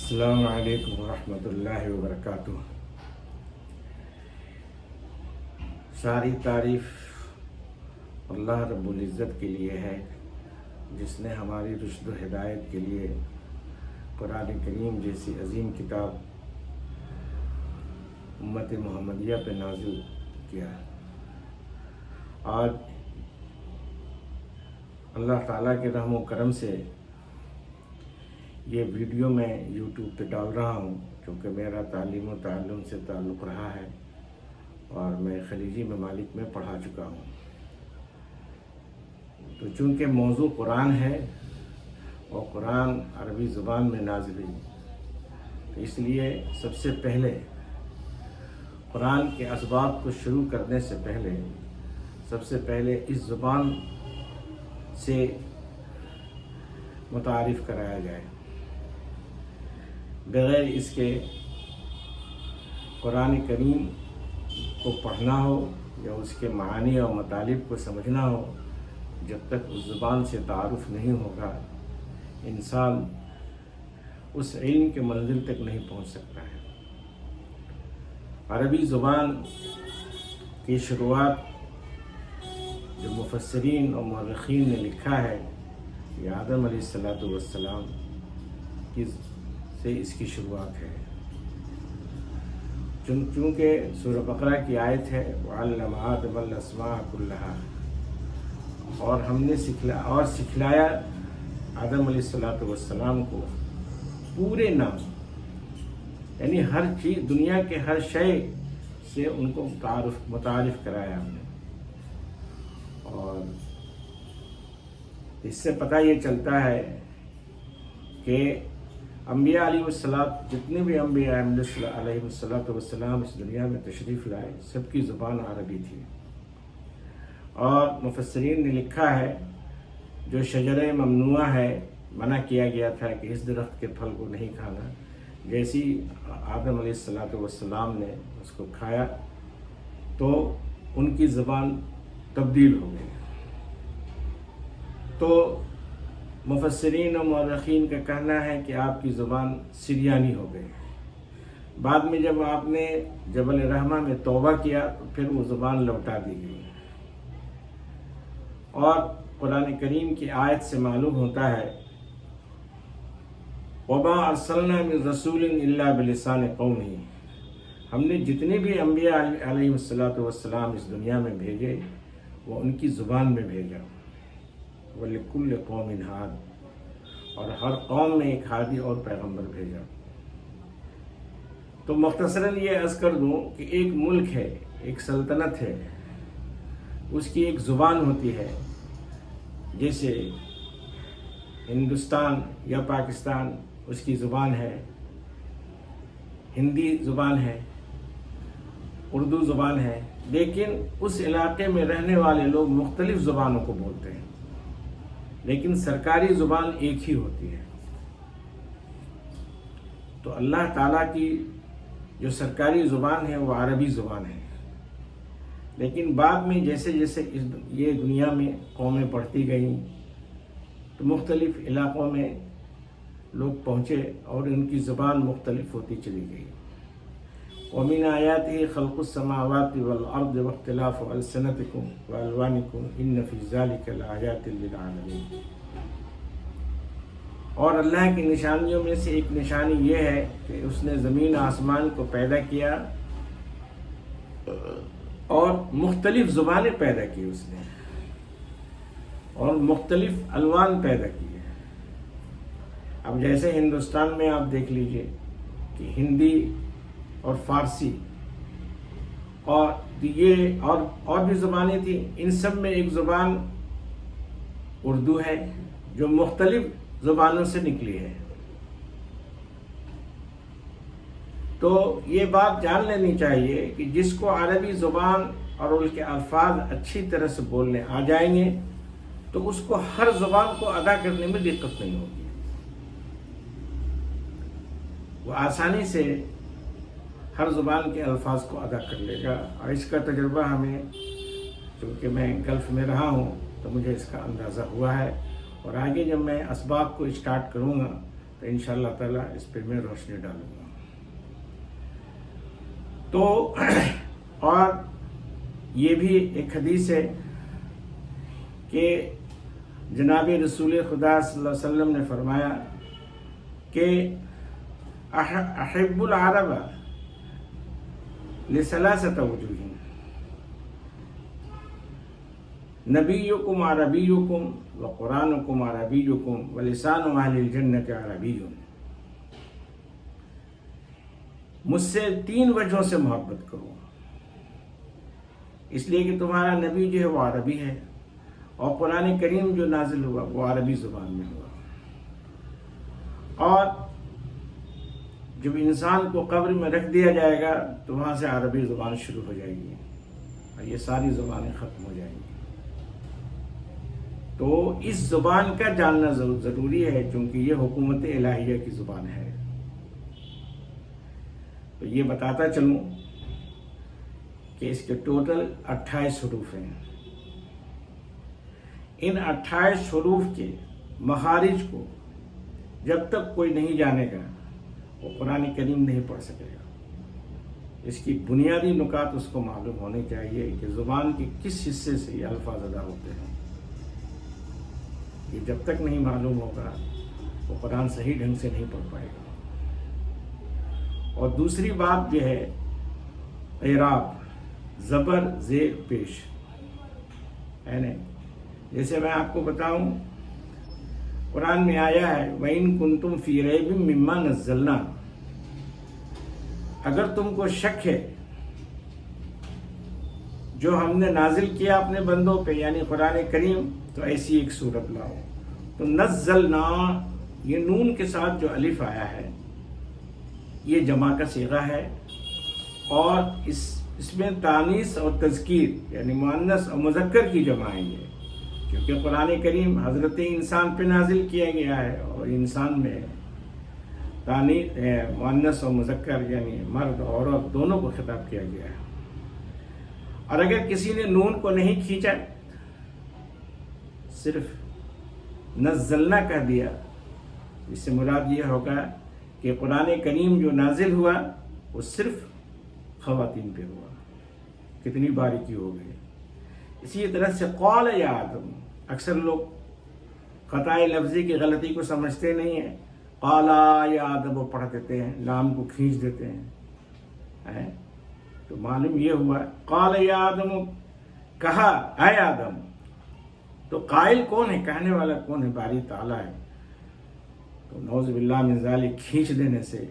السلام علیکم ورحمۃ اللہ وبرکاتہ۔ ساری تعریف اللہ رب العزت کے لیے ہے جس نے ہماری رشد و ہدایت کے لیے قرآن کریم جیسی عظیم کتاب امت محمدیہ پہ نازل کیا۔ آج اللہ تعالیٰ کے رحم و کرم سے یہ ویڈیو میں یوٹیوب پہ ڈال رہا ہوں کیونکہ میرا تعلیم و تعلم سے تعلق رہا ہے اور میں خلیجی ممالک میں پڑھا چکا ہوں۔ تو چونکہ موضوع قرآن ہے اور قرآن عربی زبان میں نازل ہوئی، تو اس لیے سب سے پہلے قرآن کے اسباب کو شروع کرنے سے پہلے سب سے پہلے اس زبان سے متعارف کرایا جائے۔ بغیر اس کے قرآن کریم کو پڑھنا ہو یا اس کے معانی اور مطالب کو سمجھنا ہو، جب تک اس زبان سے تعارف نہیں ہوگا انسان اس علم کے منزل تک نہیں پہنچ سکتا ہے۔ عربی زبان کی شروعات جو مفسرین اور مورخین نے لکھا ہے یہ آدم علیہ السلام سے اس کی شروعات ہے۔ چونکہ سورہ بقرہ کی آیت ہے وَعَلَّمَ آدَمَ الْأَسْمَاءَ كُلَّهَا، اور ہم نے سکھلایا آدم علیہ السلام کو پورے نام، یعنی ہر چیز، دنیا کے ہر شے سے ان کو متعارف کرایا ہم نے۔ اور اس سے پتہ یہ چلتا ہے کہ انبیاء علیہ السلام، جتنے بھی انبیاء علیہ السلام اس دنیا میں تشریف لائے، سب کی زبان عربی تھی۔ اور مفسرین نے لکھا ہے جو شجرہ ممنوعہ ہے، منع کیا گیا تھا کہ اس درخت کے پھل کو نہیں کھانا، جیسی آدم علیہ السلام نے اس کو کھایا تو ان کی زبان تبدیل ہو گئی۔ تو مفسرین و مورخین کا کہنا ہے کہ آپ کی زبان سریانی ہو گئی۔ بعد میں جب آپ نے جبل رحمہ میں توبہ کیا تو پھر وہ زبان لوٹا دی گئی۔ اور قرآن کریم کی آیت سے معلوم ہوتا ہے وَمَا أَرْسَلْنَا مِن رَسُولٍ إِلَّا بِلِسَانِ قَوْمِهِ، ہم نے جتنے بھی انبیاء علیہ السلام اس دنیا میں بھیجے وہ ان کی زبان میں بھیجا۔ وَلِكُلِّ قَوْمٍ هَادٍ، اور ہر قوم میں ایک ہادی اور پیغمبر بھیجا۔ تو مختصراً یہ عرض کر دوں کہ ایک ملک ہے، ایک سلطنت ہے، اس کی ایک زبان ہوتی ہے، جیسے ہندوستان یا پاکستان اس کی زبان ہے، ہندی زبان ہے، اردو زبان ہے، لیکن اس علاقے میں رہنے والے لوگ مختلف زبانوں کو بولتے ہیں، لیکن سرکاری زبان ایک ہی ہوتی ہے۔ تو اللہ تعالیٰ کی جو سرکاری زبان ہے وہ عربی زبان ہے، لیکن بعد میں جیسے جیسے یہ دنیا میں قومیں بڑھتی گئیں تو مختلف علاقوں میں لوگ پہنچے اور ان کی زبان مختلف ہوتی چلی گئی۔ وَمِنْ آيَاتِهِ خَلْقُ السَّمَاوَاتِ وَالْأَرْضِ وَاخْتِلَافُ أَلْسِنَتِكُمْ وَأَلْوَانِكُمْ إِنَّ فِي ذَلِكَ لَآيَاتٍ لِلْعَالَمِينَ۔ اور اللہ کی نشانیوں میں سے ایک نشانی یہ ہے کہ اس نے زمین آسمان کو پیدا کیا اور مختلف زبانیں پیدا کی اس نے، اور مختلف الوان پیدا کیے۔ اب جیسے ہندوستان میں آپ دیکھ لیجئے کہ ہندی اور فارسی اور یہ اور بھی زبانیں تھیں، ان سب میں ایک زبان اردو ہے جو مختلف زبانوں سے نکلی ہے۔ تو یہ بات جان لینی چاہیے کہ جس کو عربی زبان اور ان کے الفاظ اچھی طرح سے بولنے آ جائیں گے تو اس کو ہر زبان کو ادا کرنے میں دقت نہیں ہوگی، وہ آسانی سے ہر زبان کے الفاظ کو ادا کر لے گا۔ اور اس کا تجربہ ہمیں، چونکہ میں گلف میں رہا ہوں تو مجھے اس کا اندازہ ہوا ہے، اور آگے جب میں اسباب کو اسٹارٹ کروں گا تو انشاءاللہ تعالیٰ اس پہ میں روشنی ڈالوں گا. تو اور یہ بھی ایک حدیث ہے کہ جناب رسول خدا صلی اللہ علیہ وسلم نے فرمایا کہ احب العرب لثلاثۃ وجوہ، نبیکم عربیکم وقرآنکم عربیکم ولسان اہل الجنۃ عربی. مجھ سے 3 وجہوں سے محبت کرو، اس لیے کہ تمہارا نبی جو ہے وہ عربی ہے، اور قرآن کریم جو نازل ہوا وہ عربی زبان میں ہوا، اور جب انسان کو قبر میں رکھ دیا جائے گا تو وہاں سے عربی زبان شروع ہو جائے گی اور یہ ساری زبانیں ختم ہو جائیں گی. تو اس زبان کا جاننا ضروری ہے چونکہ یہ حکومت الہیہ کی زبان ہے. تو یہ بتاتا چلوں کہ اس کے ٹوٹل 28 حروف ہیں. ان 28 حروف کے مخارج کو جب تک کوئی نہیں جانے گا وہ قرآن کریم نہیں پڑھ سکے گا. اس کی بنیادی نکات اس کو معلوم ہونے چاہیے کہ زبان کے کس حصے سے یہ الفاظ ادا ہوتے ہیں. یہ جب تک نہیں معلوم ہوگا وہ قرآن صحیح ڈھنگ سے نہیں پڑھ پائے گا. اور دوسری بات جو ہے اعراب، زبر زیر پیش ہے نا. جیسے میں آپ کو بتاؤں قرآن میں آیا ہے وَإِن كُنتُمْ فِي رَيْبٍ مِّمَّا نَزَّلْنَا، اگر تم کو شک ہے جو ہم نے نازل کیا اپنے بندوں پہ یعنی قرآن کریم، تو ایسی ایک صورت لاؤ. تو نزلنا یہ نون کے ساتھ جو الف آیا ہے یہ جمع کا صیغہ ہے، اور اس میں تانیث اور تذکیر یعنی مؤنث اور مذکر کی جمع ہے یہ، کیونکہ قرآن کریم حضرت انسان پہ نازل کیا گیا ہے اور انسان میں مؤنث اور مذکر یعنی مرد اور عورت دونوں کو خطاب کیا گیا ہے. اور اگر کسی نے نون کو نہیں کھینچا صرف نزلنا کہہ دیا، اس سے مراد یہ ہوگا کہ قرآن کریم جو نازل ہوا وہ صرف خواتین پہ ہوا. کتنی باریکی ہو گئی. اسی طرح سے قال یا آدم، اکثر لوگ خطا لفظی کی غلطی کو سمجھتے نہیں ہیں، قالا یا آدم وہ پڑھ دیتے ہیں، لام کو کھینچ دیتے ہیں. تو معلوم یہ ہوا قال یا آدم، کہا اے آدم. تو قائل کون ہے، کہنے والا کون ہے؟ باری تعالیٰ ہے. تو نعوذ باللہ من ذالک کھینچ دینے سے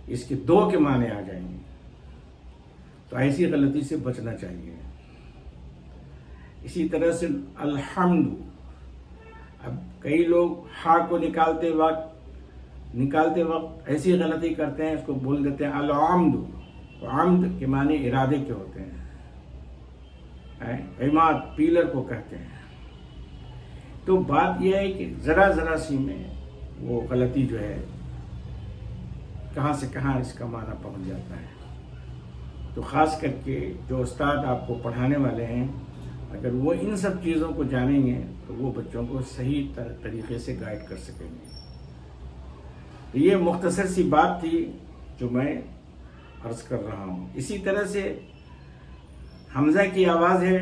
اس کے 2 کے معنی آ جائیں گے. تو ایسی غلطی سے بچنا چاہیے. اسی طرح سے الحمد، اب کئی لوگ ہا کو نکالتے وقت ایسی غلطی کرتے ہیں، اس کو بول دیتے ہیں العمد. تو عمد کے معنی ارادے کے ہوتے ہیں. عماد پیلر کو کہتے ہیں. تو بات یہ ہے کہ ذرا سی میں وہ غلطی جو ہے کہاں سے کہاں اس کا معنی پہنچ جاتا ہے. تو خاص کر کے جو استاد آپ کو پڑھانے والے ہیں اگر وہ ان سب چیزوں کو جانیں گے تو وہ بچوں کو صحیح طریقے سے گائیڈ کر سکیں گے. تو یہ مختصر سی بات تھی جو میں عرض کر رہا ہوں. اسی طرح سے حمزہ کی آواز ہے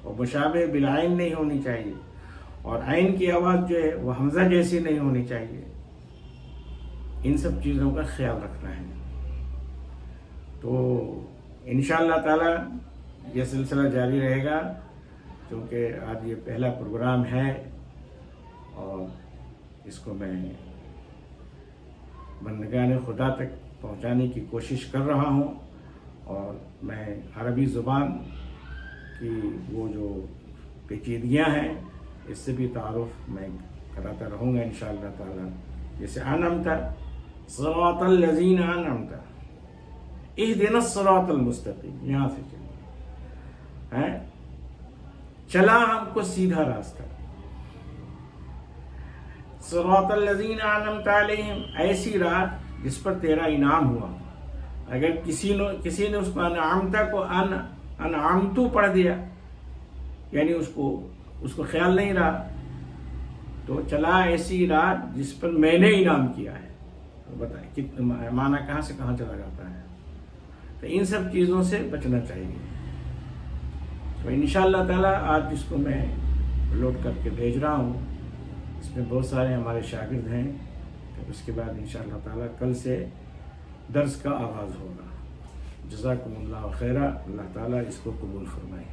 اور مشابہ بالعین نہیں ہونی چاہیے، اور عین کی آواز جو ہے وہ حمزہ جیسی نہیں ہونی چاہیے. ان سب چیزوں کا خیال رکھنا ہے. تو انشاءاللہ تعالی یہ سلسلہ جاری رہے گا، کیونکہ آج یہ پہلا پروگرام ہے اور اس کو میں بندگان خدا تک پہنچانے کی کوشش کر رہا ہوں. اور میں عربی زبان کی وہ جو پیچیدگیاں ہیں اس سے بھی تعارف میں کراتا رہوں گا انشاءاللہ تعالی. جیسے انعمت صراط الذین انعمت اہدنا الصراط المستقیم، یہاں سے چلیے چلا ہم کو سیدھا راستہ. صراط الذین انعمت علیہم، ایسی راہ جس پر تیرا انعام ہوا. اگر کسی نے اس کو انعامتا کو انعامتو پڑھ دیا یعنی اس کو خیال نہیں رہا تو چلا ایسی راہ جس پر میں نے انعام کیا ہے. تو بتائیں کتنا معنی کہاں سے کہاں چلا جاتا ہے. تو ان سب چیزوں سے بچنا چاہیے. تو انشاءاللہ تعالیٰ آج جس کو میں لوڈ کر کے بھیج رہا ہوں اس میں بہت سارے ہمارے شاگرد ہیں. تو اس کے بعد انشاءاللہ تعالیٰ کل سے درس کا آغاز ہوگا. جزاکم اللہ خیرہ. اللہ تعالیٰ اس کو قبول فرمائے.